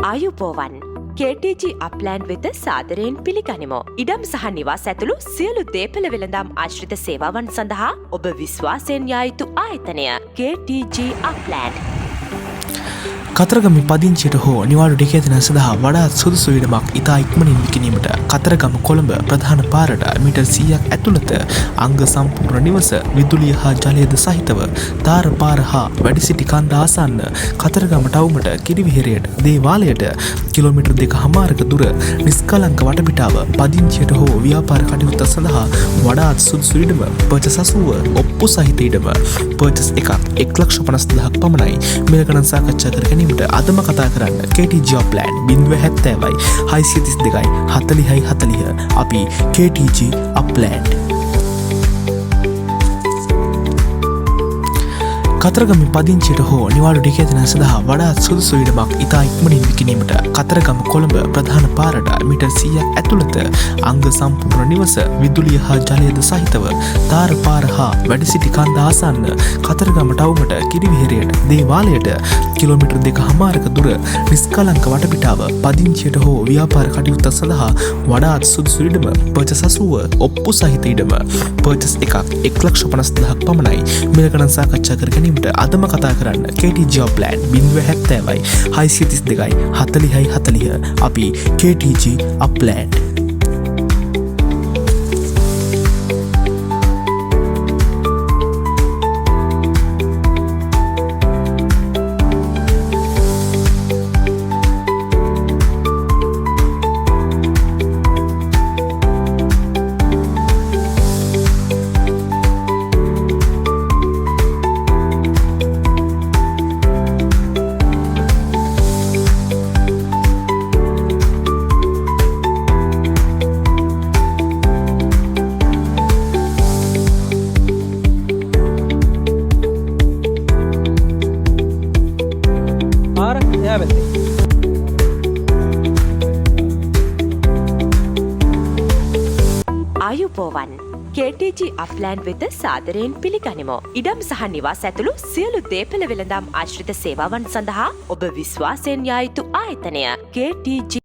ආයුබෝවන් KTG අප්ලෑන්ඩ් වෙත සාදරයෙන් පිළිගනිමු. ඉඩම් සහ නිවාස ඇතුළු සියලු දේපළ වෙළඳාම් ආශ්‍රිත සේවාවන් සඳහා ඔබ විශ්වාසයෙන් යා යුතු ආයතනය KTG අප්ලෑන්ඩ්. කතරගම පදිංචියට හෝ නිවාඩු ටිකේතන සඳහා වඩාත් සුදුසු ඉඩමක් ඉතා ඉක්මනින් විකිණීමට කතරගම කොළඹ ප්‍රධාන පාරට මීටර් 100ක් ඇතුළත අංග සම්පූර්ණ නිවස විදුලිය හා ජලයද සහිතව තාර පාර හා වැඩසිටි කන්ද ආසන්න කතරගම ටවුමට කිරිවිහෙරයට දේවාලයට කිලෝමීටර් 2.5ක දුර නිස්කලංක වටපිටාව පදිංචියට හෝ ව්‍යාපාර කටයුත්ත සඳහා වඩාත් සුදුසු ඉඩම පර්චස් 80 ඔප්පු සහිත ඉඩම පර්චස් එකක් 1,50,000ක් පමණයි. මේ ගණන් සාකච්ඡා කර ගැනීමට අදම කතා කරන්න KTG අප්ලෑන්ඩ් 070යි 632යි 40යි 40 අපි KTG අප්ලෑන්ඩ්. කතරගම පදිංචියට හෝ නිවාඩු ටිකේතන සඳහා වඩාත් සුදුසු ඉඩමක් ඉතා ඉක්මනින් විකිණීමට කතරගම කොළඹ ප්‍රධාන පාරට මීටර් 100ක් ඇතුළත අංග සම්පූර්ණ නිවස විදුලිය හා ජලයද සහිතව තාර පාර හා වැඩසිටි කන්ද ආසන්න කතරගම ටවුමට කිරිවිහෙරයට දේවාලයට කිලෝමීටර් 2.5ක දුර නිස්කලංක වටපිටාව පදිංචියට හෝ ව්‍යාපාර කටයුත්ත සඳහා වඩාත් සුදුසු ඉඩම පර්චස් 80 ඔප්පු සහිත ඉඩම පර්චස් එකක් 1,50,000ක් පමණයි. මේ ගණන් සාකච්ඡා කර ගැනීමට අදම කතා කරන්න KTG අප්ලෑන්ඩ් 070යි 632යි 40යි 40 අපි KTG අප්ලෑන්ඩ්. ආයුබෝවන් KTG අප්ලෑන්ඩ් වෙත සාදරයෙන් පිළිගනිමු. ඉඩම් සහ නිවාස ඇතුළු සියලු දේපළ වෙළඳාම් ආශ්‍රිත සේවාවන් සඳහා ඔබ විශ්වාසයෙන් යා යුතු ආයතනය KTG